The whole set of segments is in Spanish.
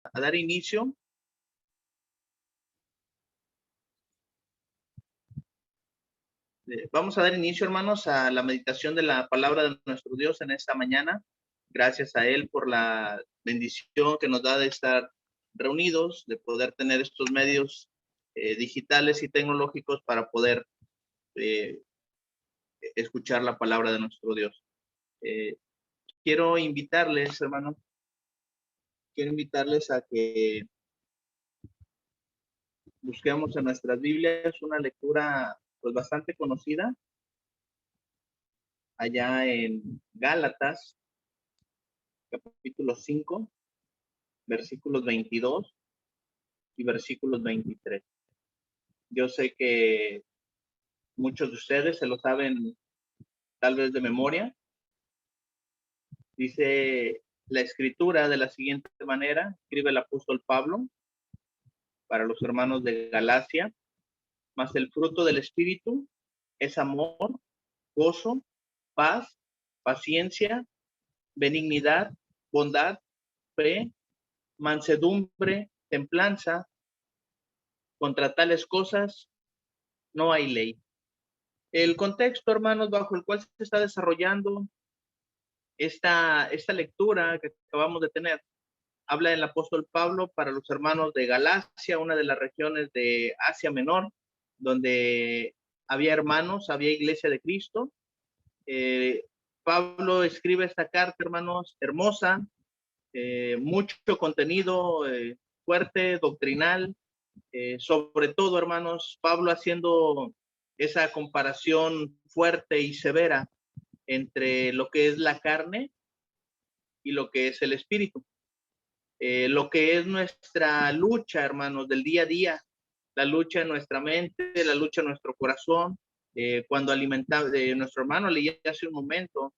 a dar inicio. Vamos a dar inicio, hermanos, a la meditación de la palabra de nuestro Dios en esta mañana. Gracias a Él por la bendición que nos da de estar reunidos, de poder tener estos medios digitales y tecnológicos para poder escuchar la palabra de nuestro Dios. Quiero invitarles, hermanos, a que busquemos en nuestras Biblias una lectura pues bastante conocida, allá en Gálatas, capítulo 5, versículos 22 y versículos 23. Yo sé que muchos de ustedes se lo saben tal vez de memoria. Dice la escritura de la siguiente manera, escribe el apóstol Pablo para los hermanos de Galacia: mas el fruto del Espíritu es amor, gozo, paz, paciencia, benignidad, bondad, fe, mansedumbre, templanza. Contra tales cosas no hay ley. El contexto, hermanos, bajo el cual se está desarrollando esta lectura que acabamos de tener, habla el apóstol Pablo para los hermanos de Galacia, una de las regiones de Asia Menor, donde había hermanos, había iglesia de Cristo. Pablo escribe esta carta, hermanos, hermosa, mucho contenido fuerte, doctrinal, sobre todo, hermanos, Pablo haciendo esa comparación fuerte y severa entre lo que es la carne y lo que es el espíritu. Lo que es nuestra lucha, hermanos, del día a día, la lucha en nuestra mente, la lucha en nuestro corazón. Cuando alimentamos, nuestro hermano leía hace un momento,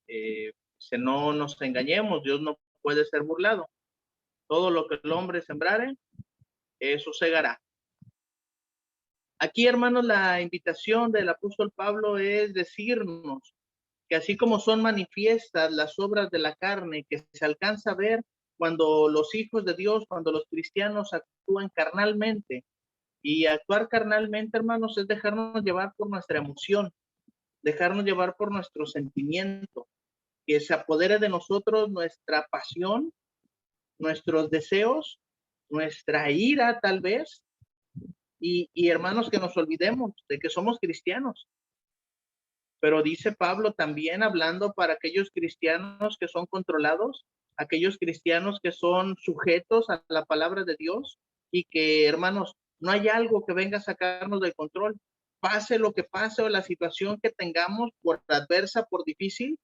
si no nos engañemos, Dios no puede ser burlado. Todo lo que el hombre sembrare, eso segará. Aquí, hermanos, la invitación del apóstol Pablo es decirnos que así como son manifiestas las obras de la carne, que se alcanza a ver cuando los hijos de Dios, cuando los cristianos actúan carnalmente, y actuar carnalmente, hermanos, es dejarnos llevar por nuestra emoción, dejarnos llevar por nuestro sentimiento, que se apodere de nosotros nuestra pasión, nuestros deseos, nuestra ira tal vez, y hermanos, que nos olvidemos de que somos cristianos. Pero dice Pablo también, hablando para aquellos cristianos que son controlados, aquellos cristianos que son sujetos a la palabra de Dios, y que, hermanos, no hay algo que venga a sacarnos del control. Pase lo que pase o la situación que tengamos, por adversa, por difícil,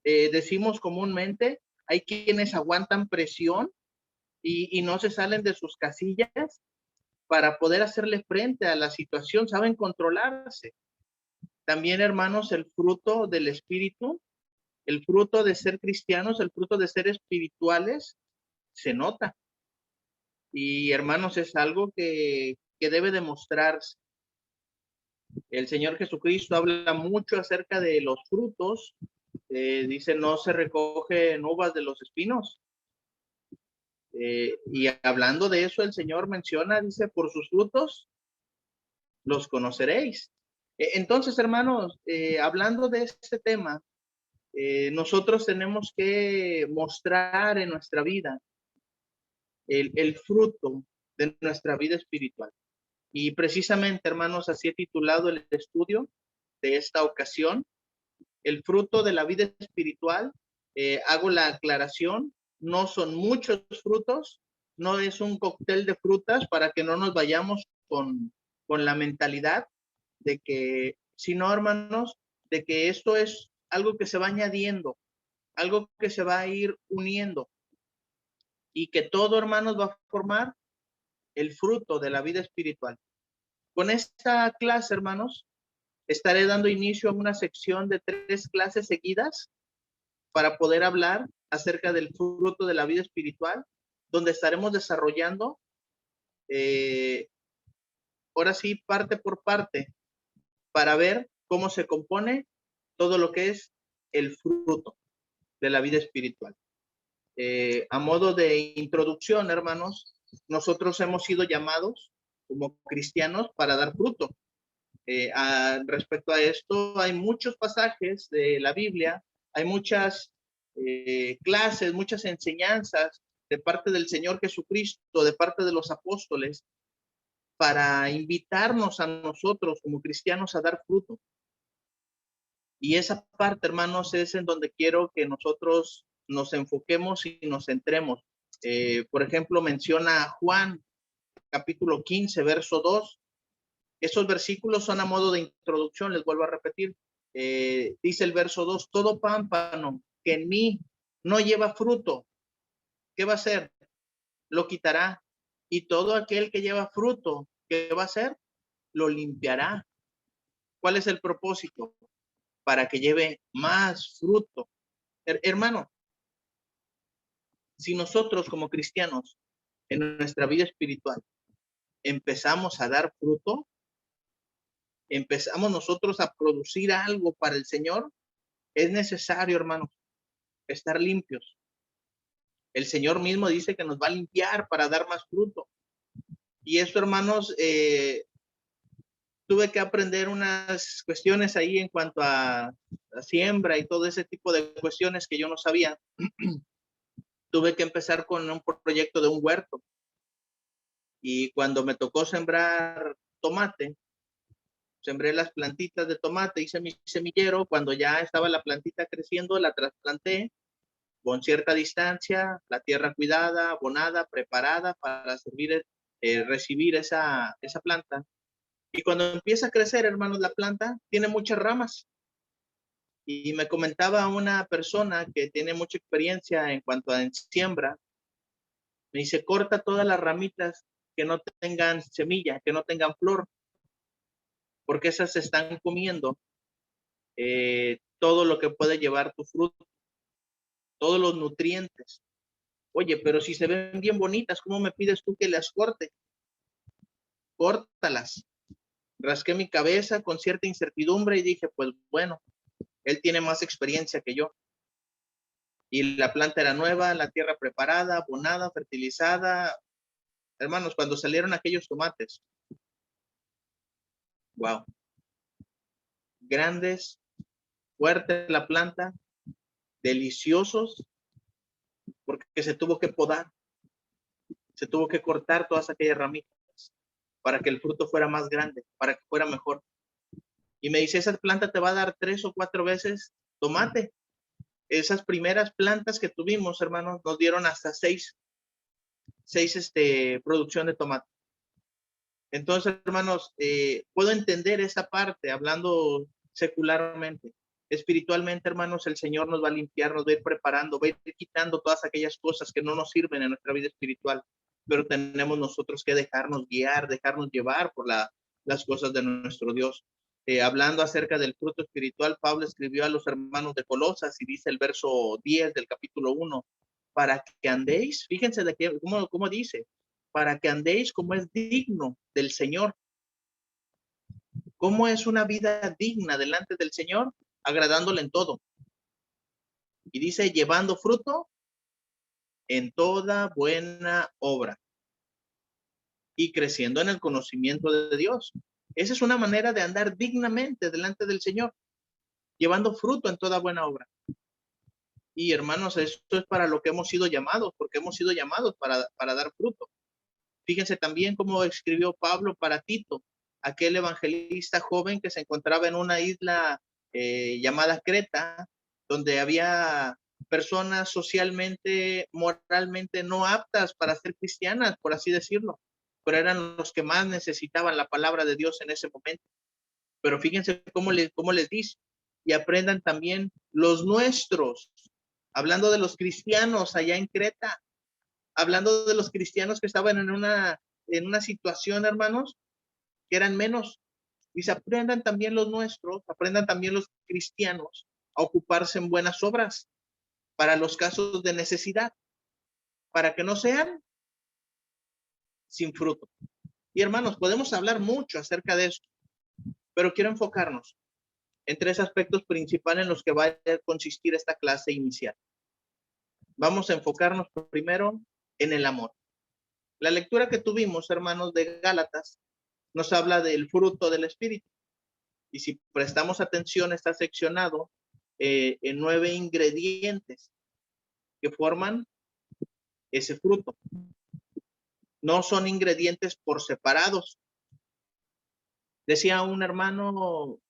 decimos comúnmente, hay quienes aguantan presión y no se salen de sus casillas para poder hacerle frente a la situación, saben controlarse. También, hermanos, el fruto del Espíritu, el fruto de ser cristianos, el fruto de ser espirituales, se nota. Y, hermanos, es algo que debe demostrarse. El Señor Jesucristo habla mucho acerca de los frutos. Dice, no se recogen uvas de los espinos. Y hablando de eso, el Señor menciona, dice, por sus frutos los conoceréis. Entonces, hermanos, hablando de este tema, nosotros tenemos que mostrar en nuestra vida el fruto de nuestra vida espiritual. Y precisamente, hermanos, así he titulado el estudio de esta ocasión, el fruto de la vida espiritual. Hago la aclaración, no son muchos frutos, no es un cóctel de frutas, para que no nos vayamos con la mentalidad de que, sino, hermanos, de que esto es algo que se va añadiendo, algo que se va a ir uniendo, y que todo, hermanos, va a formar el fruto de la vida espiritual. Con esta clase, hermanos, estaré dando inicio a una sección de 3 clases seguidas para poder hablar acerca del fruto de la vida espiritual, donde estaremos desarrollando, ahora sí, parte por parte, para ver cómo se compone todo lo que es el fruto de la vida espiritual. A modo de introducción, hermanos, nosotros hemos sido llamados como cristianos para dar fruto. Respecto a esto, hay muchos pasajes de la Biblia, hay muchas clases, muchas enseñanzas de parte del Señor Jesucristo, de parte de los apóstoles, para invitarnos a nosotros como cristianos a dar fruto. Y esa parte, hermanos, es en donde quiero que nosotros nos enfoquemos y nos centremos. Por ejemplo, menciona Juan, capítulo 15, verso 2. Esos versículos son a modo de introducción, les vuelvo a repetir. Dice el verso 2, todo pámpano que en mí no lleva fruto, ¿qué va a hacer? Lo quitará. Y todo aquel que lleva fruto, ¿qué va a hacer? Lo limpiará. ¿Cuál es el propósito? Para que lleve más fruto. Hermano, si nosotros como cristianos en nuestra vida espiritual empezamos a dar fruto, empezamos nosotros a producir algo para el Señor, es necesario, hermanos, estar limpios. El Señor mismo dice que nos va a limpiar para dar más fruto. Y esto, hermanos, tuve que aprender unas cuestiones ahí en cuanto a siembra y todo ese tipo de cuestiones que yo no sabía. Tuve que empezar con un proyecto de un huerto. Y cuando me tocó sembrar tomate, sembré las plantitas de tomate, hice mi semillero. Cuando ya estaba la plantita creciendo, la trasplanté con cierta distancia, la tierra cuidada, abonada, preparada para recibir esa planta. Y cuando empieza a crecer, hermanos, la planta tiene muchas ramas. Y me comentaba una persona que tiene mucha experiencia en cuanto a siembra, me dice, corta todas las ramitas que no tengan semilla, que no tengan flor, porque esas se están comiendo todo lo que puede llevar tu fruto, todos los nutrientes. Oye, pero si se ven bien bonitas, ¿cómo me pides tú que las corte? Córtalas. Rasqué mi cabeza con cierta incertidumbre y dije, pues bueno, él tiene más experiencia que yo. Y la planta era nueva, la tierra preparada, abonada, fertilizada. Hermanos, cuando salieron aquellos tomates, wow, grandes, fuerte la planta, deliciosos, porque se tuvo que podar, se tuvo que cortar todas aquellas ramitas para que el fruto fuera más grande, para que fuera mejor. Y me dice, esa planta te va a dar 3 o 4 veces tomate. Esas primeras plantas que tuvimos, hermanos, nos dieron hasta 6 producción de tomate. Entonces, hermanos, puedo entender esa parte hablando secularmente. Espiritualmente, hermanos, el Señor nos va a limpiar, nos va a ir preparando, va a ir quitando todas aquellas cosas que no nos sirven en nuestra vida espiritual, pero tenemos nosotros que dejarnos guiar, dejarnos llevar por las cosas de nuestro Dios. Hablando acerca del fruto espiritual, Pablo escribió a los hermanos de Colosas y dice el verso 10 del capítulo 1, para que andéis, fíjense de qué, cómo dice, para que andéis como es digno del Señor. ¿Cómo es una vida digna delante del Señor? Agradándole en todo. Y dice, llevando fruto en toda buena obra y creciendo en el conocimiento de Dios. Esa es una manera de andar dignamente delante del Señor, llevando fruto en toda buena obra. Y hermanos, esto es para lo que hemos sido llamados, porque hemos sido llamados para dar fruto. Fíjense también cómo escribió Pablo para Tito, aquel evangelista joven que se encontraba en una isla llamada Creta, donde había personas socialmente, moralmente no aptas para ser cristianas, por así decirlo, pero eran los que más necesitaban la palabra de Dios en ese momento. Pero fíjense cómo les dice, y aprendan también los nuestros, hablando de los cristianos allá en Creta, hablando de los cristianos que estaban en una situación, hermanos, que eran menos. Y se aprendan también los nuestros, aprendan también los cristianos a ocuparse en buenas obras para los casos de necesidad, para que no sean sin fruto. Y hermanos, podemos hablar mucho acerca de esto, pero quiero enfocarnos en 3 aspectos principales en los que va a consistir esta clase inicial. Vamos a enfocarnos primero en el amor. La lectura que tuvimos, hermanos, de Gálatas, nos habla del fruto del Espíritu. Y si prestamos atención, está seccionado en 9 ingredientes que forman ese fruto. No son ingredientes por separados. Decía un hermano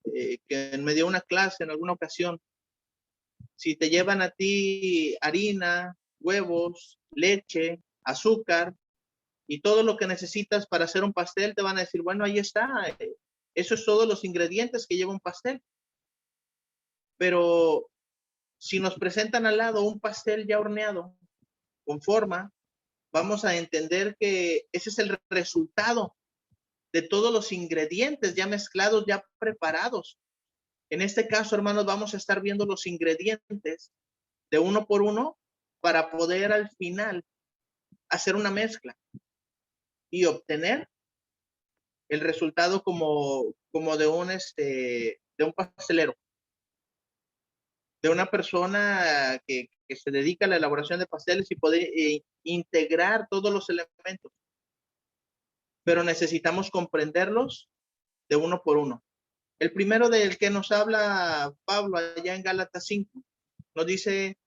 que me dio una clase en alguna ocasión, si te llevan a ti harina, huevos, leche, azúcar y todo lo que necesitas para hacer un pastel, te van a decir, bueno, ahí está, eso es todos los ingredientes que lleva un pastel. Pero si nos presentan al lado un pastel ya horneado, con forma, vamos a entender que ese es el resultado de todos los ingredientes ya mezclados, ya preparados. En este caso, hermanos, vamos a estar viendo los ingredientes de uno por uno para poder al final hacer una mezcla y obtener el resultado como de un pastelero, de una persona que se dedica a la elaboración de pasteles y poder integrar todos los elementos. Pero necesitamos comprenderlos de uno por uno. El primero del que nos habla Pablo allá en Gálatas 5, nos dice,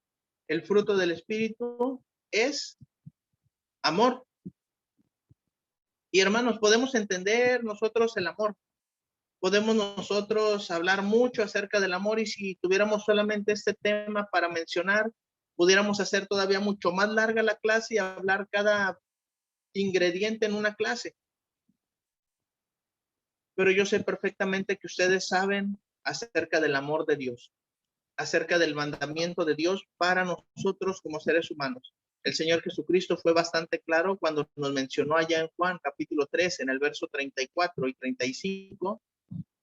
el fruto del Espíritu es amor. Y hermanos, podemos entender nosotros el amor. Podemos nosotros hablar mucho acerca del amor y si tuviéramos solamente este tema para mencionar, pudiéramos hacer todavía mucho más larga la clase y hablar cada ingrediente en una clase. Pero yo sé perfectamente que ustedes saben acerca del amor de Dios, acerca del mandamiento de Dios para nosotros como seres humanos. El Señor Jesucristo fue bastante claro cuando nos mencionó allá en Juan capítulo 3, en el verso 34 y 35,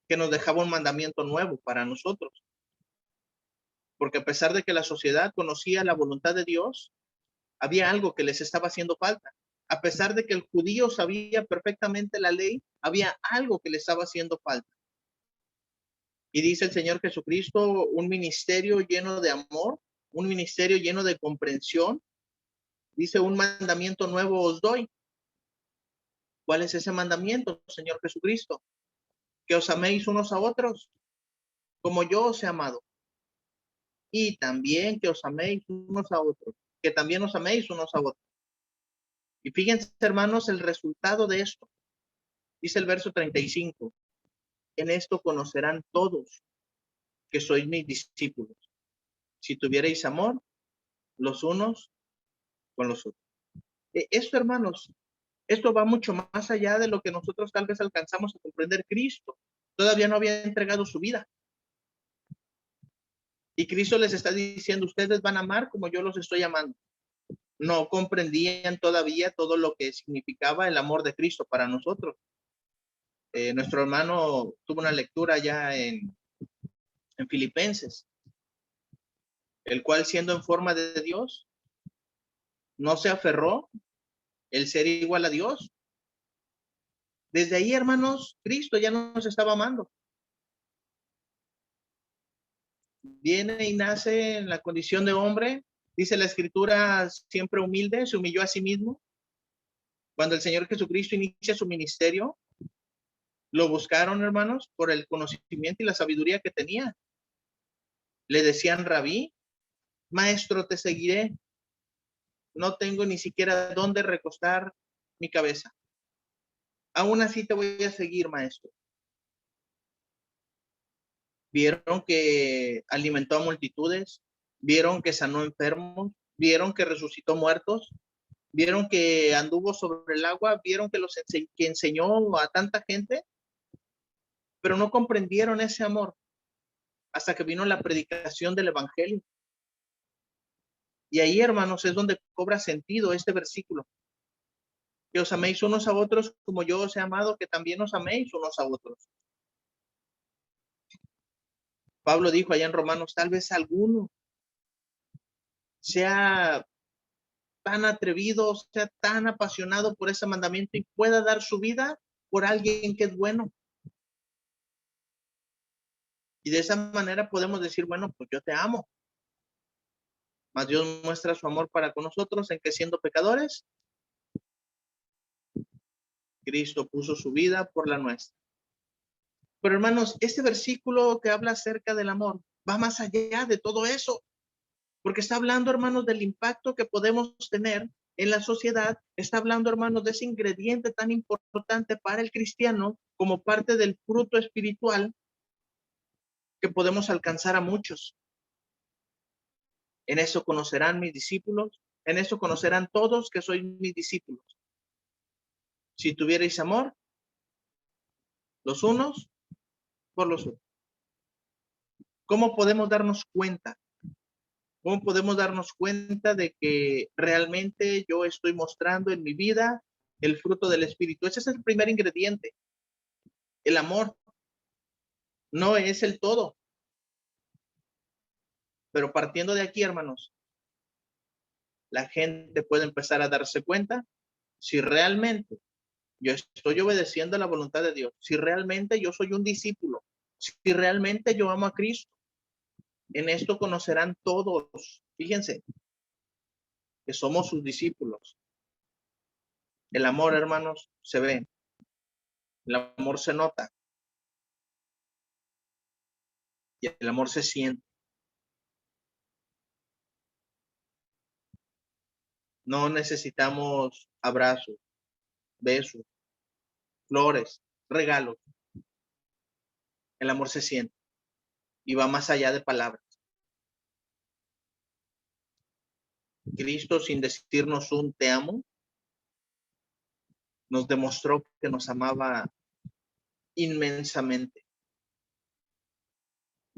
que nos dejaba un mandamiento nuevo para nosotros. Porque a pesar de que la sociedad conocía la voluntad de Dios, había algo que les estaba haciendo falta. A pesar de que el judío sabía perfectamente la ley, había algo que le estaba haciendo falta. Y dice el Señor Jesucristo, un ministerio lleno de amor, un ministerio lleno de comprensión. Dice, un mandamiento nuevo os doy. ¿Cuál es ese mandamiento, Señor Jesucristo? Que os améis unos a otros, como yo os he amado. Y también que os améis unos a otros, que también os améis unos a otros. Y fíjense, hermanos, el resultado de esto. Dice el verso 35. En esto conocerán todos que sois mis discípulos, si tuvierais amor los unos con los otros. Esto, hermanos, esto va mucho más allá de lo que nosotros tal vez alcanzamos a comprender. Cristo todavía no había entregado su vida. Y Cristo les está diciendo, ustedes van a amar como yo los estoy amando. No comprendían todavía todo lo que significaba el amor de Cristo para nosotros. Nuestro hermano tuvo una lectura ya en Filipenses, el cual siendo en forma de Dios, no se aferró el ser igual a Dios. Desde ahí, hermanos, Cristo ya nos estaba amando. Viene y nace en la condición de hombre, dice la escritura, siempre humilde, se humilló a sí mismo. Cuando el Señor Jesucristo inicia su ministerio, lo buscaron, hermanos, por el conocimiento y la sabiduría que tenía. Le decían, rabí, maestro, te seguiré. No tengo ni siquiera dónde recostar mi cabeza. Aún así te voy a seguir, maestro. Vieron que alimentó a multitudes, vieron que sanó enfermos, vieron que resucitó muertos, vieron que anduvo sobre el agua, vieron que enseñó a tanta gente, pero no comprendieron ese amor hasta que vino la predicación del evangelio. Y ahí, hermanos, es donde cobra sentido este versículo. Que os améis unos a otros como yo os he amado, que también os améis unos a otros. Pablo dijo allá en Romanos, tal vez alguno sea tan atrevido, sea tan apasionado por ese mandamiento y pueda dar su vida por alguien que es bueno. Y de esa manera podemos decir, bueno, pues yo te amo. Mas Dios muestra su amor para con nosotros en que siendo pecadores, Cristo puso su vida por la nuestra. Pero hermanos, este versículo que habla acerca del amor va más allá de todo eso, porque está hablando, hermanos, del impacto que podemos tener en la sociedad. Está hablando, hermanos, de ese ingrediente tan importante para el cristiano como parte del fruto espiritual que podemos alcanzar a muchos. En eso conocerán mis discípulos, en eso conocerán todos que sois mis discípulos. Si tuvierais amor, los unos por los otros. ¿Cómo podemos darnos cuenta? ¿Cómo podemos darnos cuenta de que realmente yo estoy mostrando en mi vida el fruto del Espíritu? Ese es el primer ingrediente. El amor no es el todo. Pero partiendo de aquí, hermanos, la gente puede empezar a darse cuenta si realmente yo estoy obedeciendo a la voluntad de Dios, si realmente yo soy un discípulo, si realmente yo amo a Cristo. En esto conocerán todos, fíjense, que somos sus discípulos. El amor, hermanos, se ve, el amor se nota y el amor se siente. No necesitamos abrazos, besos, flores, regalos. El amor se siente y va más allá de palabras. Cristo, sin decirnos un te amo, nos demostró que nos amaba inmensamente.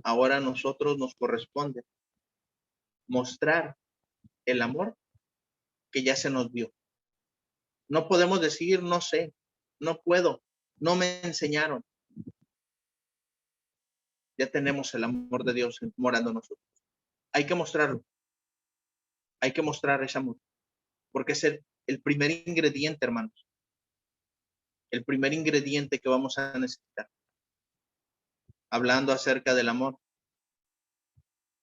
Ahora a nosotros nos corresponde mostrar el amor que ya se nos dio. No podemos decir, no sé, no puedo, no me enseñaron. Ya tenemos el amor de Dios morando en nosotros. Hay que mostrarlo. Hay que mostrar ese amor. Porque es el primer ingrediente, hermanos. El primer ingrediente que vamos a necesitar. Hablando acerca del amor.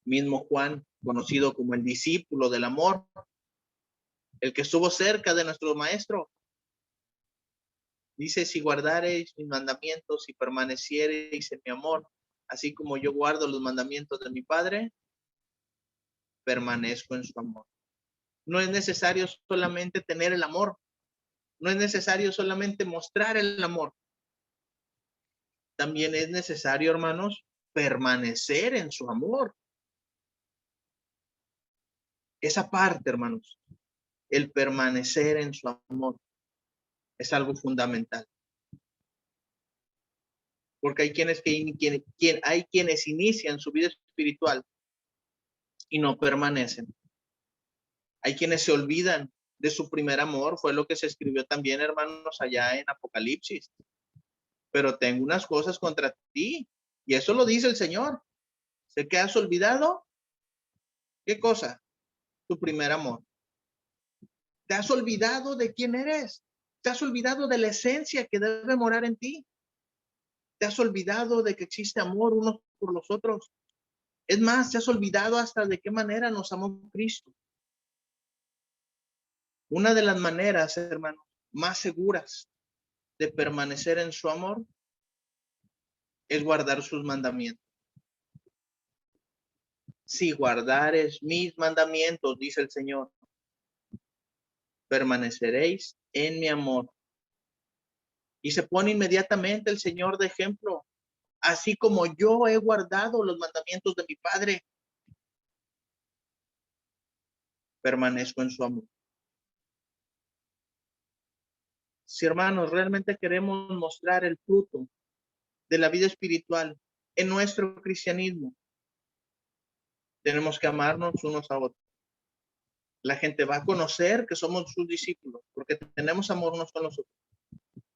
Mismo Juan, conocido como el discípulo del amor, el que estuvo cerca de nuestro maestro, dice, si guardareis mis mandamientos y permaneciereis en mi amor, así como yo guardo los mandamientos de mi Padre, permanezco en su amor. No es necesario solamente tener el amor, no es necesario solamente mostrar el amor. También es necesario, hermanos, permanecer en su amor. Esa parte, hermanos, el permanecer en su amor es algo fundamental. Porque hay hay quienes inician su vida espiritual y no permanecen. Hay quienes se olvidan de su primer amor, fue lo que se escribió también, hermanos, allá en Apocalipsis. Pero tengo unas cosas contra ti, y eso lo dice el Señor. Sé que has olvidado, ¿qué cosa? Tu primer amor. Te has olvidado de quién eres. Te has olvidado de la esencia que debe morar en ti. Te has olvidado de que existe amor unos por los otros. Es más, te has olvidado hasta de qué manera nos amó Cristo. Una de las maneras, hermanos, más seguras de permanecer en su amor es guardar sus mandamientos. Si guardares mis mandamientos, dice el Señor, permaneceréis en mi amor. Y se pone inmediatamente el Señor de ejemplo. Así como yo he guardado los mandamientos de mi Padre, permanezco en su amor. Si, hermanos, realmente queremos mostrar el fruto de la vida espiritual en nuestro cristianismo, tenemos que amarnos unos a otros. La gente va a conocer que somos sus discípulos porque tenemos amor unos con los otros,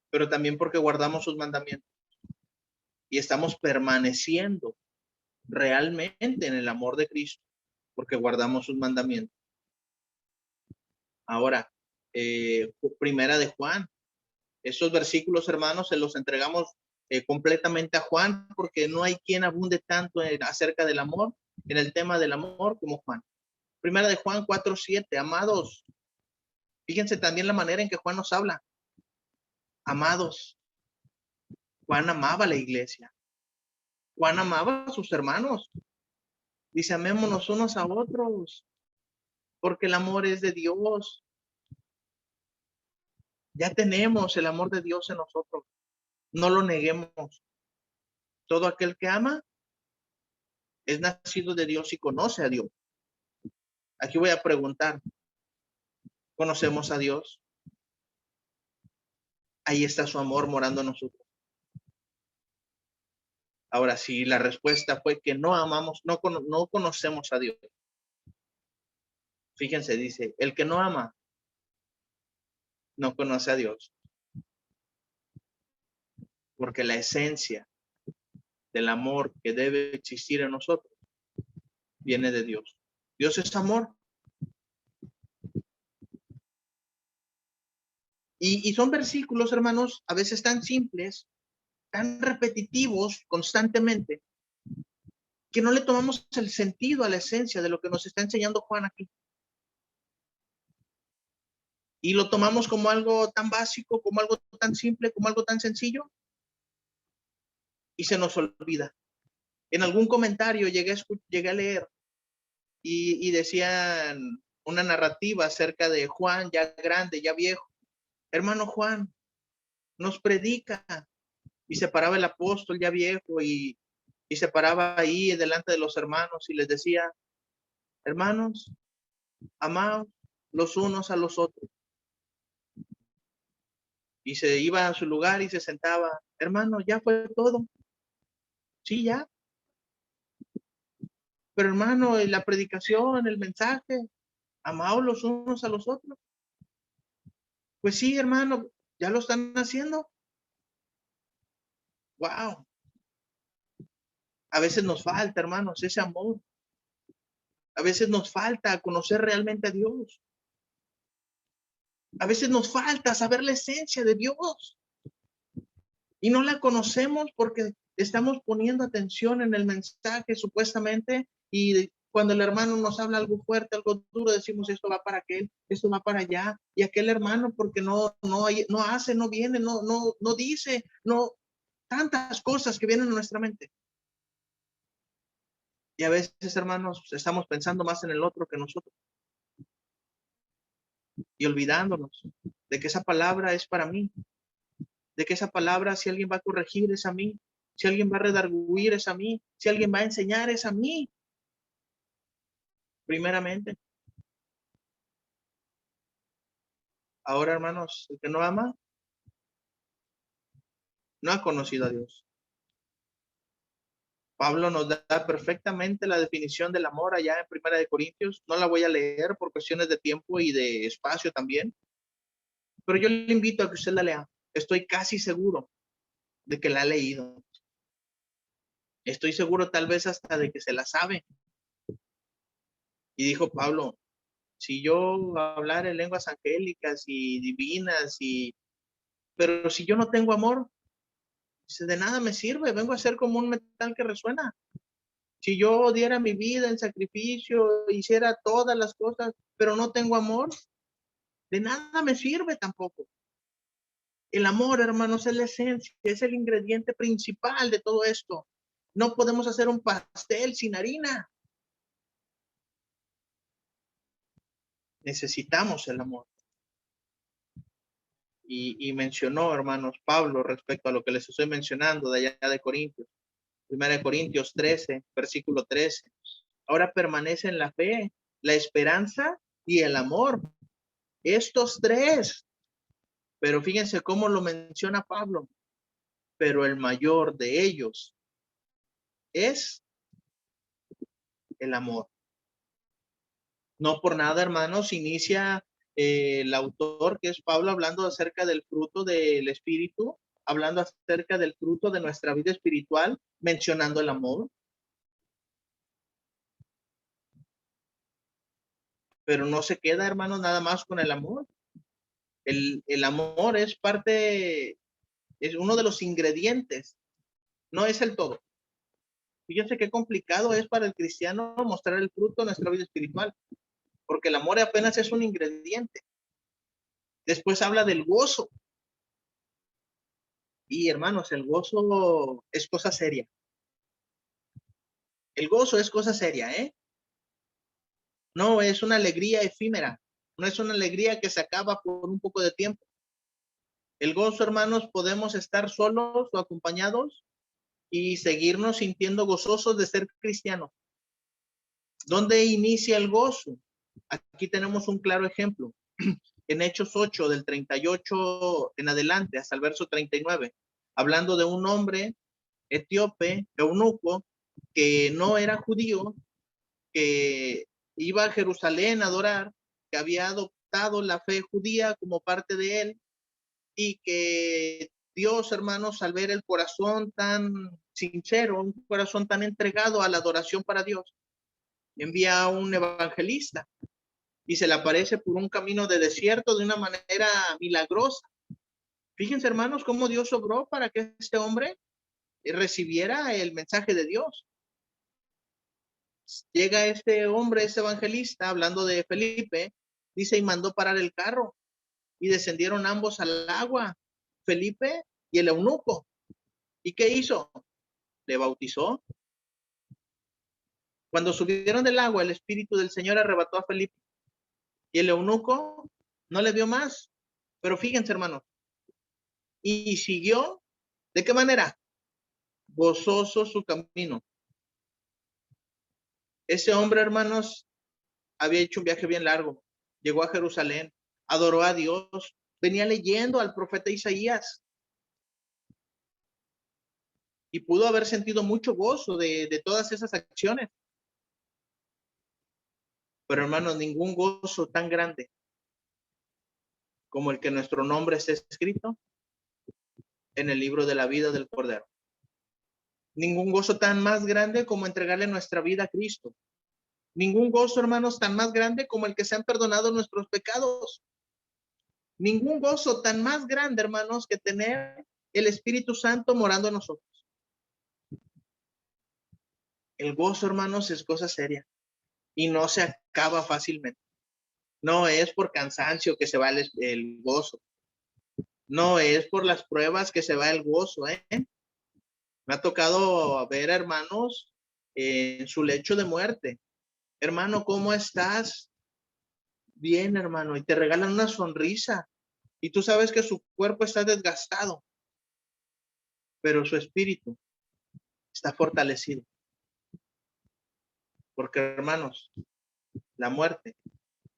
pero también porque guardamos sus mandamientos y estamos permaneciendo realmente en el amor de Cristo porque guardamos sus mandamientos. Ahora, primera de Juan, esos versículos, hermanos, se los entregamos completamente a Juan porque no hay quien abunde tanto acerca del amor, en el tema del amor como Juan. Primera de Juan 4:7, amados. Fíjense también la manera en que Juan nos habla. Amados. Juan amaba a la iglesia. Juan amaba a sus hermanos. Dice, amémonos unos a otros, porque el amor es de Dios. Ya tenemos el amor de Dios en nosotros. No lo neguemos. Todo aquel que ama es nacido de Dios y conoce a Dios. Aquí voy a preguntar, ¿conocemos a Dios? Ahí está su amor morando en nosotros. Ahora, si la respuesta fue que no amamos, no conocemos a Dios. Fíjense, dice, el que no ama, no conoce a Dios. Porque la esencia del amor que debe existir en nosotros viene de Dios. Dios es amor. Y son versículos, hermanos, a veces tan simples, tan repetitivos constantemente, que no le tomamos el sentido a la esencia de lo que nos está enseñando Juan aquí. Y lo tomamos como algo tan básico, como algo tan simple, como algo tan sencillo, y se nos olvida. En algún comentario llegué a leer y decían una narrativa acerca de Juan, ya grande, ya viejo. Hermano Juan, nos predica. Y se paraba el apóstol ya viejo y se paraba ahí delante de los hermanos y les decía, hermanos, amaos los unos a los otros. Y se iba a su lugar y se sentaba, hermano, ya fue todo. Sí, ya. Pero hermano, la predicación, el mensaje, amaos los unos a los otros. Pues sí, hermano, ya lo están haciendo. Wow. A veces nos falta, hermanos, ese amor. A veces nos falta conocer realmente a Dios. A veces nos falta saber la esencia de Dios. Y no la conocemos porque estamos poniendo atención en el mensaje supuestamente, y cuando el hermano nos habla algo fuerte, algo duro, decimos esto va para aquel, esto va para allá, y aquel hermano porque no hace, no viene, no dice, no, tantas cosas que vienen a nuestra mente. Y a veces, hermanos, estamos pensando más en el otro que nosotros. Y olvidándonos de que esa palabra es para mí. De que esa palabra, si alguien va a corregir, es a mí. Si alguien va a redarguir, es a mí. Si alguien va a enseñar, es a mí. Primeramente. Ahora, hermanos, el que no ama, no ha conocido a Dios. Pablo nos da perfectamente la definición del amor allá en Primera de Corintios. No la voy a leer por cuestiones de tiempo y de espacio también. Pero yo le invito a que usted la lea. Estoy casi seguro de que la ha leído. Estoy seguro tal vez hasta de que se la sabe. Y dijo Pablo, si yo hablar en lenguas angélicas y divinas, pero si yo no tengo amor, de nada me sirve, vengo a ser como un metal que resuena. Si yo diera mi vida en sacrificio, hiciera todas las cosas, pero no tengo amor, de nada me sirve tampoco. El amor, hermanos, es la esencia, es el ingrediente principal de todo esto. No podemos hacer un pastel sin harina. Necesitamos el amor. Y mencionó, hermanos, Pablo, respecto a lo que les estoy mencionando de allá de Corintios. Primera de Corintios 13, versículo 13. Ahora permanecen la fe, la esperanza y el amor. Estos tres. Pero fíjense cómo lo menciona Pablo. Pero el mayor de ellos es el amor. No por nada, hermanos, inicia el autor, que es Pablo, hablando acerca del fruto del Espíritu, hablando acerca del fruto de nuestra vida espiritual, mencionando el amor. Pero no se queda, hermanos, nada más con el amor. El amor es parte, es uno de los ingredientes, no es el todo. Fíjense qué complicado es para el cristiano mostrar el fruto de nuestra vida espiritual. porque el amor apenas es un ingrediente. Después habla del gozo. Y hermanos, el gozo es cosa seria. El gozo es cosa seria, ¿eh? No es una alegría efímera. No es una alegría que se acaba por un poco de tiempo. El gozo, hermanos, podemos estar solos o acompañados y seguirnos sintiendo gozosos de ser cristianos. ¿Dónde inicia el gozo? Aquí tenemos un claro ejemplo. En Hechos 8, del 38 en adelante, hasta el verso 39, hablando de un hombre etíope, eunuco, que no era judío, que iba a Jerusalén a adorar, que había adoptado la fe judía como parte de él, y que Dios, hermanos, al ver el corazón tan sincero, un corazón tan entregado a la adoración para Dios, envía a un evangelista y se le aparece por un camino de desierto de una manera milagrosa. Fíjense, hermanos, cómo Dios obró para que este hombre recibiera el mensaje de Dios. Llega este hombre, este evangelista, hablando de Felipe, dice, y mandó parar el carro, y descendieron ambos al agua, Felipe y el eunuco. ¿Y qué hizo? Le bautizó. Cuando subieron del agua, el Espíritu del Señor arrebató a Felipe, y el eunuco no le vio más. Pero fíjense, hermanos, y siguió, ¿de qué manera? Gozoso su camino. Ese hombre, hermanos, había hecho un viaje bien largo. Llegó a Jerusalén, adoró a Dios, venía leyendo al profeta Isaías y pudo haber sentido mucho gozo de todas esas acciones. Pero, hermanos, ningún gozo tan grande como el que nuestro nombre esté escrito en el libro de la vida del Cordero. Ningún gozo tan más grande como entregarle nuestra vida a Cristo. Ningún gozo, hermanos, tan más grande como el que se han perdonado nuestros pecados. Ningún gozo tan más grande, hermanos, que tener el Espíritu Santo morando en nosotros. El gozo, hermanos, es cosa seria y no se acaba fácilmente. No es por cansancio que se va el gozo. No es por las pruebas que se va el gozo, ¿eh? Me ha tocado ver a hermanos en su lecho de muerte. Hermano, ¿cómo estás? Bien, hermano. Y te regalan una sonrisa. Y tú sabes que su cuerpo está desgastado, pero su espíritu está fortalecido. Porque, hermanos, la muerte es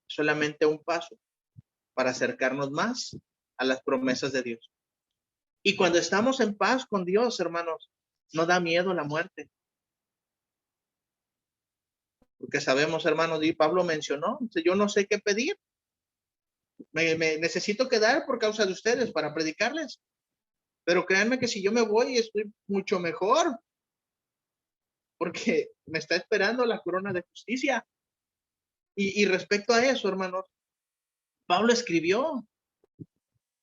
solamente un paso para acercarnos más a las promesas de Dios. Y cuando estamos en paz con Dios, hermanos, no da miedo la muerte. Porque sabemos, hermanos, y Pablo mencionó, yo no sé qué pedir. Me necesito quedar por causa de ustedes para predicarles. Pero créanme que si yo me voy, estoy mucho mejor. Porque me está esperando la corona de justicia. Y respecto a eso, hermanos, Pablo escribió,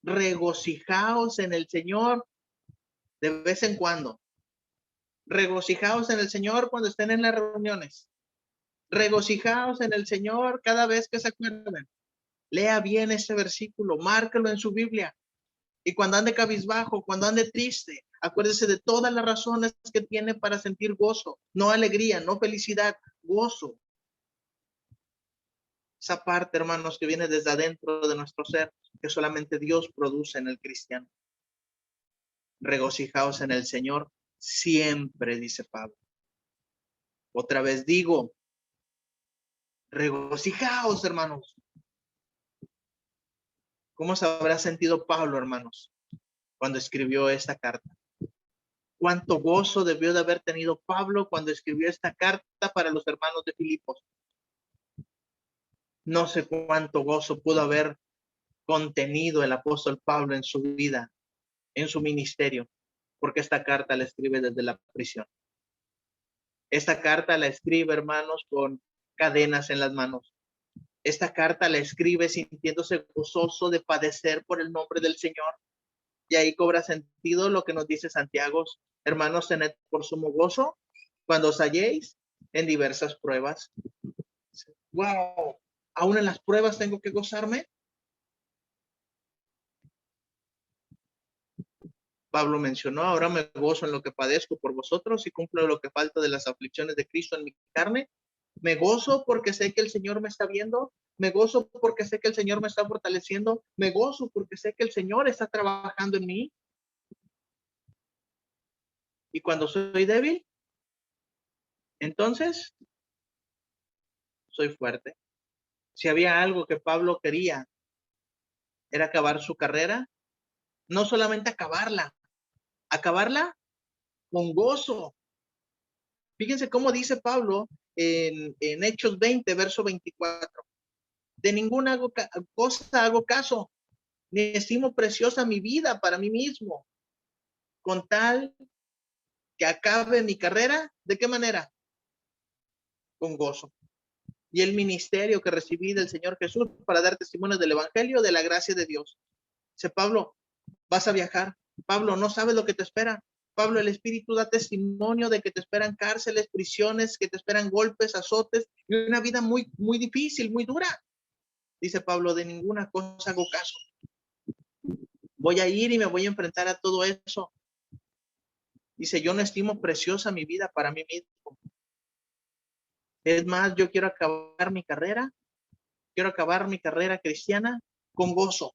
regocijaos en el Señor de vez en cuando. Regocijaos en el Señor cuando estén en las reuniones. Regocijaos en el Señor cada vez que se acuerden. Lea bien este versículo, márquelo en su Biblia. Y cuando ande cabizbajo, cuando ande triste, acuérdese de todas las razones que tiene para sentir gozo. No alegría, no felicidad, gozo. Esa parte, hermanos, que viene desde adentro de nuestro ser, que solamente Dios produce en el cristiano. Regocijaos en el Señor siempre, dice Pablo. Otra vez digo, regocijaos, hermanos. ¿Cómo se habrá sentido Pablo, hermanos, cuando escribió esta carta? ¿Cuánto gozo debió de haber tenido Pablo cuando escribió esta carta para los hermanos de Filipos? No sé cuánto gozo pudo haber contenido el apóstol Pablo en su vida, en su ministerio, porque esta carta la escribe desde la prisión. Esta carta la escribe, hermanos, con cadenas en las manos. Esta carta la escribe sintiéndose gozoso de padecer por el nombre del Señor. Y ahí cobra sentido lo que nos dice Santiago, hermanos, tened por sumo gozo cuando os halléis en diversas pruebas. Wow, Aún en las pruebas tengo que gozarme. Pablo mencionó, ahora me gozo en lo que padezco por vosotros y cumplo lo que falta de las aflicciones de Cristo en mi carne. Me gozo porque sé que el Señor me está viendo. Me gozo porque sé que el Señor me está fortaleciendo. Me gozo porque sé que el Señor está trabajando en mí. Y cuando soy débil, entonces soy fuerte. Si había algo que Pablo quería, era acabar su carrera, no solamente acabarla con gozo. Fíjense cómo dice Pablo en Hechos 20, verso 24. De ninguna cosa hago caso, ni estimo preciosa mi vida para mí mismo, con tal que acabe mi carrera. ¿De qué manera? Con gozo. Y el ministerio que recibí del Señor Jesús para dar testimonio del Evangelio, de la gracia de Dios. Dice Pablo, vas a viajar. Pablo, no sabes lo que te espera. Pablo, el Espíritu da testimonio de que te esperan cárceles, prisiones, que te esperan golpes, azotes y una vida muy, muy difícil, muy dura. Dice Pablo, de ninguna cosa hago caso. Voy a ir y me voy a enfrentar a todo eso. Dice, yo no estimo preciosa mi vida para mí mismo. Es más, yo quiero acabar mi carrera cristiana con gozo.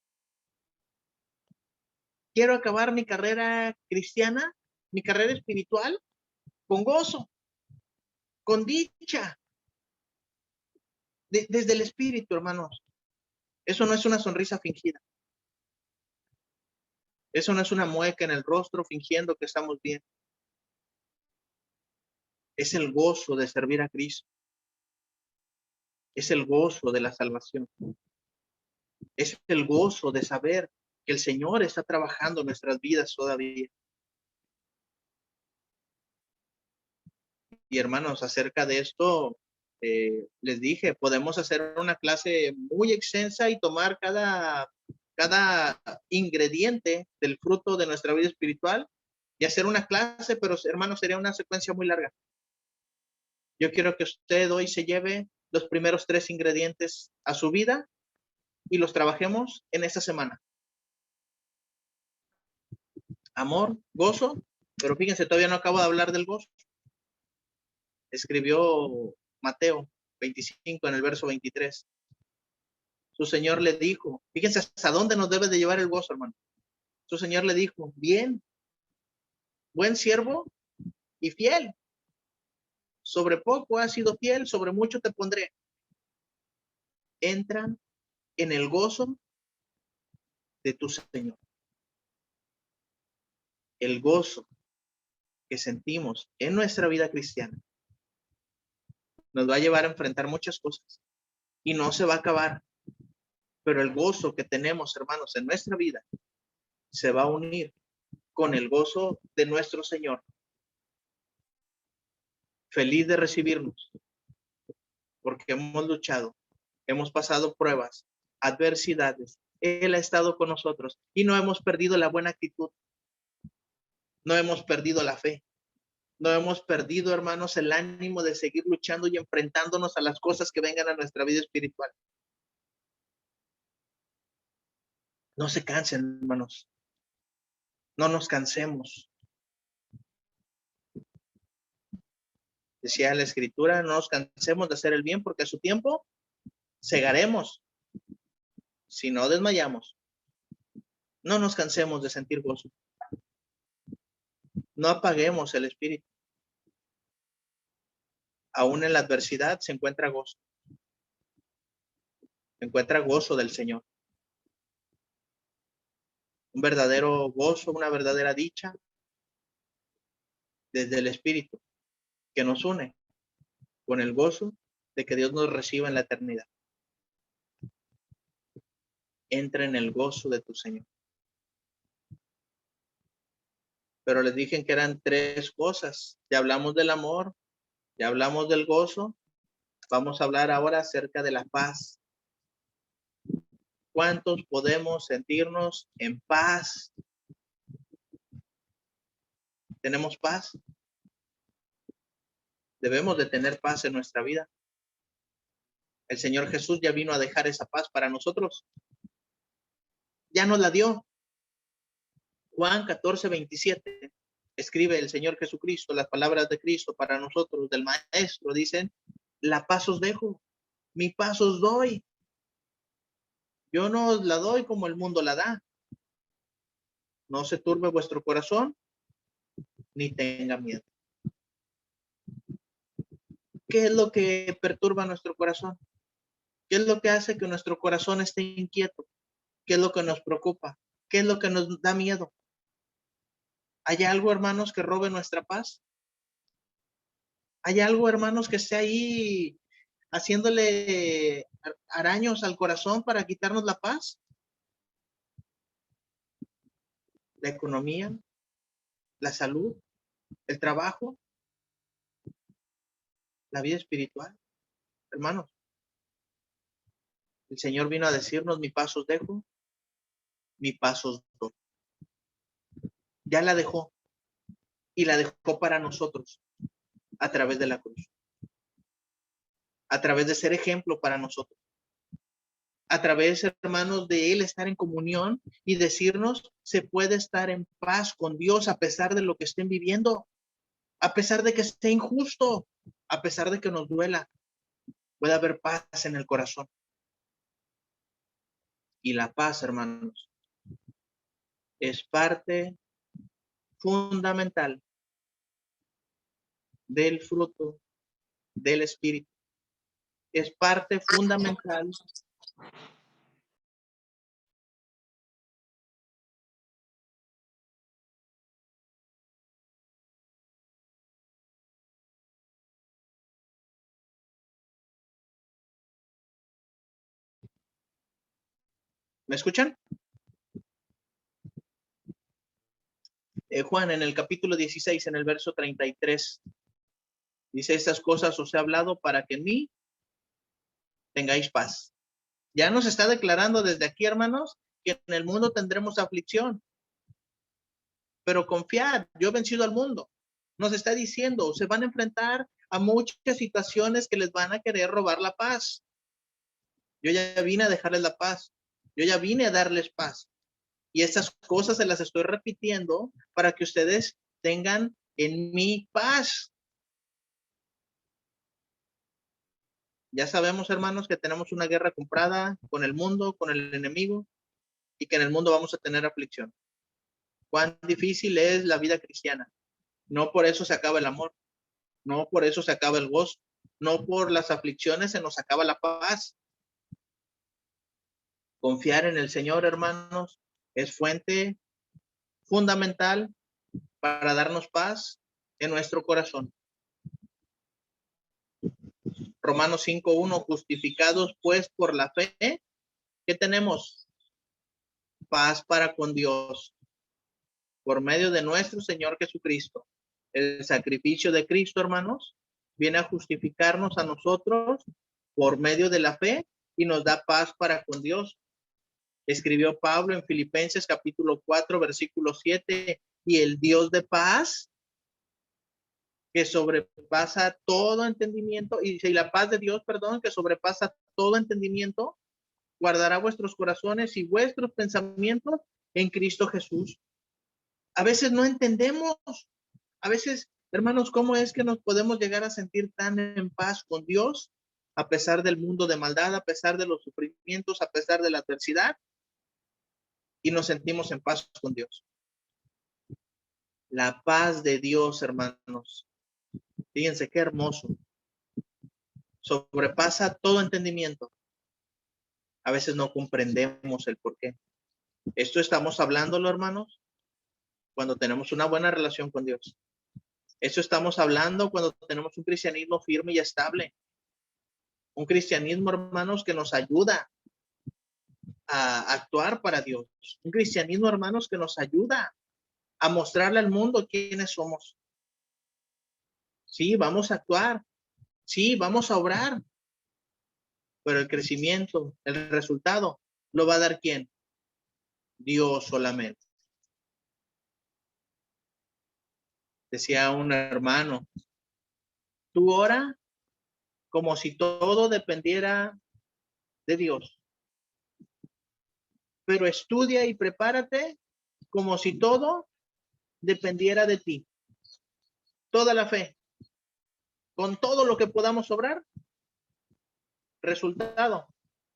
Quiero acabar mi carrera cristiana, mi carrera espiritual, con gozo, con dicha, desde el espíritu, hermanos. Eso no es una sonrisa fingida. Eso no es una mueca en el rostro fingiendo que estamos bien. Es el gozo de servir a Cristo. Es el gozo de la salvación. Es el gozo de saber que el Señor está trabajando en nuestras vidas todavía. Y hermanos, acerca de esto, les dije, podemos hacer una clase muy extensa y tomar cada ingrediente del fruto de nuestra vida espiritual y hacer una clase, pero hermanos, sería una secuencia muy larga. Yo quiero que usted hoy se lleve los primeros 3 ingredientes a su vida y los trabajemos en esta semana. Amor, gozo, pero fíjense, todavía no acabo de hablar del gozo. Escribió Mateo 25 en el verso 23. Su Señor le dijo, fíjense hasta dónde nos debe de llevar el gozo, hermano. Su Señor le dijo, bien, buen siervo y fiel. Sobre poco has sido fiel, sobre mucho te pondré. Entran en el gozo de tu Señor. El gozo que sentimos en nuestra vida cristiana nos va a llevar a enfrentar muchas cosas y no se va a acabar. Pero el gozo que tenemos, hermanos, en nuestra vida se va a unir con el gozo de nuestro Señor. Feliz de recibirnos, porque hemos luchado, hemos pasado pruebas, adversidades. Él ha estado con nosotros y no hemos perdido la buena actitud. No hemos perdido la fe. No hemos perdido, hermanos, el ánimo de seguir luchando y enfrentándonos a las cosas que vengan a nuestra vida espiritual. No se cansen, hermanos. No nos cansemos. Decía la Escritura, no nos cansemos de hacer el bien porque a su tiempo segaremos. Si no desmayamos, no nos cansemos de sentir gozo. No apaguemos el espíritu. Aún en la adversidad se encuentra gozo. Se encuentra gozo del Señor. Un verdadero gozo, una verdadera dicha desde el espíritu que nos une con el gozo de que Dios nos reciba en la eternidad. Entra en el gozo de tu Señor. Pero les dije que eran 3 cosas. Ya hablamos del amor, ya hablamos del gozo. Vamos a hablar ahora acerca de la paz. ¿Cuántos podemos sentirnos en paz? ¿Tenemos paz? Debemos de tener paz en nuestra vida. El Señor Jesús ya vino a dejar esa paz para nosotros. Ya nos la dio. Juan 14:27. Escribe el Señor Jesucristo, las palabras de Cristo para nosotros, del Maestro. Dicen, la paz os dejo, mi paz os doy. Yo no os la doy como el mundo la da. No se turbe vuestro corazón, ni tenga miedo. ¿Qué es lo que perturba nuestro corazón? ¿Qué es lo que hace que nuestro corazón esté inquieto? ¿Qué es lo que nos preocupa? ¿Qué es lo que nos da miedo? ¿Hay algo, hermanos, que robe nuestra paz? ¿Hay algo, hermanos, que esté ahí haciéndole araños al corazón para quitarnos la paz? La economía, la salud, el trabajo, la vida espiritual. Hermanos, el Señor vino a decirnos, mi paz os dejo, mi paz os doy. Ya la dejó, y la dejó para nosotros a través de la cruz, a través de ser ejemplo para nosotros, a través, hermanos, de Él estar en comunión y decirnos, se puede estar en paz con Dios a pesar de lo que estén viviendo, a pesar de que esté injusto, a pesar de que nos duela, puede haber paz en el corazón. Y la paz, hermanos, es parte fundamental del fruto del Espíritu. Es parte fundamental. ¿Me escuchan? Juan, en el capítulo 16, en el verso 33, dice, estas cosas os he hablado para que en mí tengáis paz. Ya nos está declarando desde aquí, hermanos, que en el mundo tendremos aflicción. Pero confiad, yo he vencido al mundo. Nos está diciendo, se van a enfrentar a muchas situaciones que les van a querer robar la paz. Yo ya vine a dejarles la paz. Yo ya vine a darles paz. Y estas cosas se las estoy repitiendo para que ustedes tengan en mí paz. Ya sabemos, hermanos, que tenemos una guerra comprada con el mundo, con el enemigo, y que en el mundo vamos a tener aflicción. Cuán difícil es la vida cristiana. No por eso se acaba el amor. No por eso se acaba el gozo. No por las aflicciones se nos acaba la paz. Confiar en el Señor, hermanos, es fuente fundamental para darnos paz en nuestro corazón. Romanos 5:1, justificados pues por la fe, ¿qué tenemos? Paz para con Dios por medio de nuestro Señor Jesucristo. El sacrificio de Cristo, hermanos, viene a justificarnos a nosotros por medio de la fe y nos da paz para con Dios. Escribió Pablo en Filipenses capítulo 4, versículo 7, y el Dios de paz que sobrepasa todo entendimiento, y la paz de Dios, perdón, que sobrepasa todo entendimiento, guardará vuestros corazones y vuestros pensamientos en Cristo Jesús. A veces no entendemos, a veces, hermanos, ¿cómo es que nos podemos llegar a sentir tan en paz con Dios a pesar del mundo de maldad, a pesar de los sufrimientos, a pesar de la adversidad? Y nos sentimos en paz con Dios. La paz de Dios, hermanos. Fíjense qué hermoso. Sobrepasa todo entendimiento. A veces no comprendemos el por qué. Esto estamos hablándolo, hermanos, cuando tenemos una buena relación con Dios. Esto estamos hablando cuando tenemos un cristianismo firme y estable. Un cristianismo, hermanos, que nos ayuda a actuar para Dios. Un cristianismo, hermanos, que nos ayuda a mostrarle al mundo quiénes somos. Sí, vamos a actuar. Sí, vamos a obrar. Pero el crecimiento, el resultado, lo va a dar ¿quién? Dios solamente. Decía un hermano, tú ora como si todo dependiera de Dios. Pero estudia y prepárate como si todo dependiera de ti. Toda la fe, con todo lo que podamos obrar. Resultado,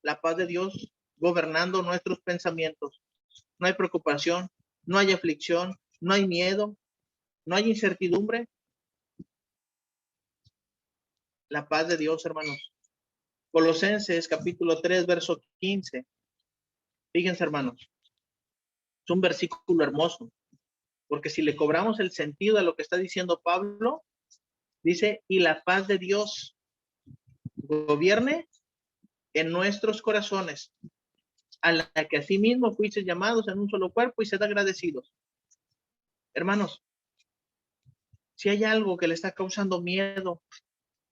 la paz de Dios gobernando nuestros pensamientos. No hay preocupación, no hay aflicción, no hay miedo, no hay incertidumbre. La paz de Dios, hermanos. Colosenses capítulo 3, verso 15. Fíjense, hermanos, es un versículo hermoso, porque si le cobramos el sentido a lo que está diciendo Pablo, dice, y la paz de Dios gobierne en nuestros corazones, a la que asimismo fuisteis llamados en un solo cuerpo y sed agradecidos. Hermanos, si hay algo que le está causando miedo,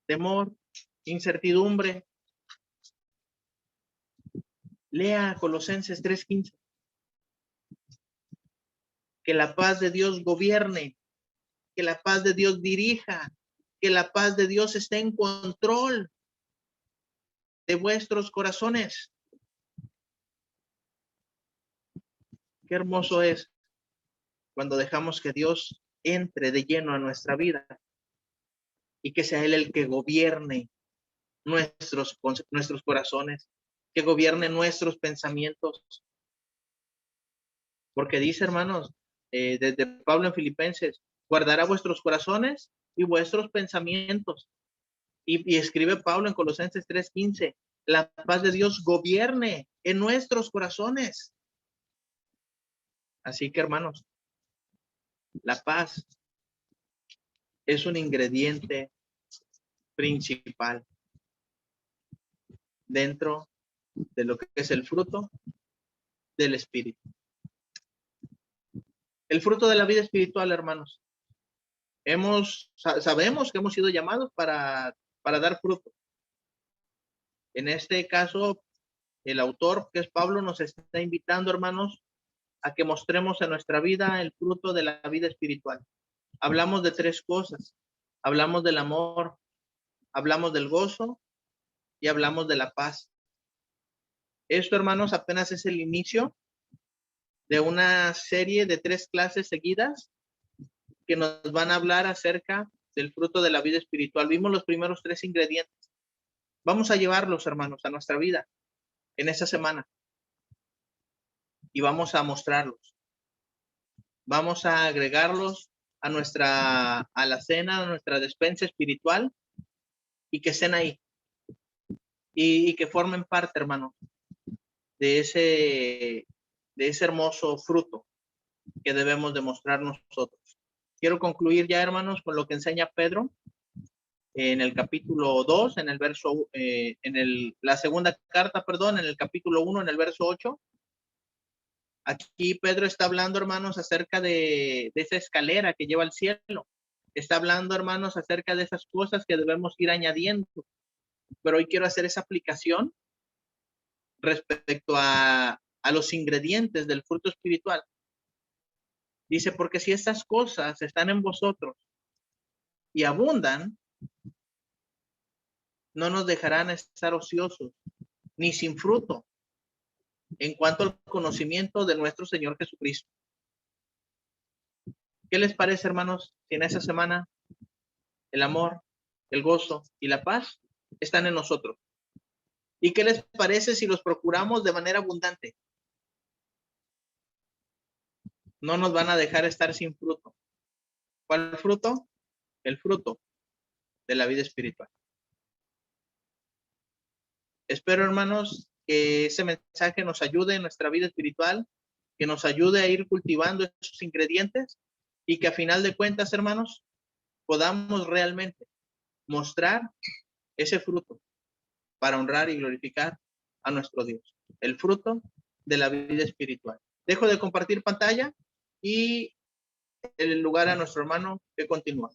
temor, incertidumbre, lea Colosenses 3:15. Que la paz de Dios gobierne, que la paz de Dios dirija, que la paz de Dios esté en control de vuestros corazones. Qué hermoso es cuando dejamos que Dios entre de lleno a nuestra vida y que sea Él el que gobierne nuestros corazones, que gobierne nuestros pensamientos. Porque dice, hermanos, desde Pablo en Filipenses, guardará vuestros corazones y vuestros pensamientos. Y escribe Pablo en Colosenses 3:15, la paz de Dios gobierne en nuestros corazones. Así que, hermanos, la paz es un ingrediente principal dentro de lo que es el fruto del Espíritu. El fruto de la vida espiritual, hermanos. Sabemos que hemos sido llamados para dar fruto. En este caso, el autor, que es Pablo, nos está invitando, hermanos, a que mostremos en nuestra vida el fruto de la vida espiritual. Hablamos de tres cosas. Hablamos del amor, hablamos del gozo y hablamos de la paz. Esto, hermanos, apenas es el inicio de una serie de 3 clases seguidas que nos van a hablar acerca del fruto de la vida espiritual. Vimos los primeros 3 ingredientes. Vamos a llevarlos, hermanos, a nuestra vida en esta semana y vamos a mostrarlos. Vamos a agregarlos a la cena, a nuestra despensa espiritual y que estén ahí y que formen parte, hermano, de ese hermoso fruto que debemos demostrar nosotros. Quiero concluir ya, hermanos, con lo que enseña Pedro en el capítulo 2, en el verso, la segunda carta, perdón, en el capítulo 1, en el verso 8. Aquí Pedro está hablando, hermanos, acerca de esa escalera que lleva al cielo. Está hablando, hermanos, acerca de esas cosas que debemos ir añadiendo. Pero hoy quiero hacer esa aplicación respecto a los ingredientes del fruto espiritual. Dice, porque si estas cosas están en vosotros y abundan, no nos dejarán estar ociosos ni sin fruto en cuanto al conocimiento de nuestro Señor Jesucristo. ¿Qué les parece, hermanos, si en esa semana el amor, el gozo y la paz están en nosotros? ¿Y qué les parece si los procuramos de manera abundante? No nos van a dejar estar sin fruto. ¿Cuál fruto? El fruto de la vida espiritual. Espero, hermanos, que ese mensaje nos ayude en nuestra vida espiritual, que nos ayude a ir cultivando esos ingredientes y que a final de cuentas, hermanos, podamos realmente mostrar ese fruto para honrar y glorificar a nuestro Dios. El fruto de la vida espiritual. Dejo de compartir pantalla y el lugar a nuestro hermano que continúa.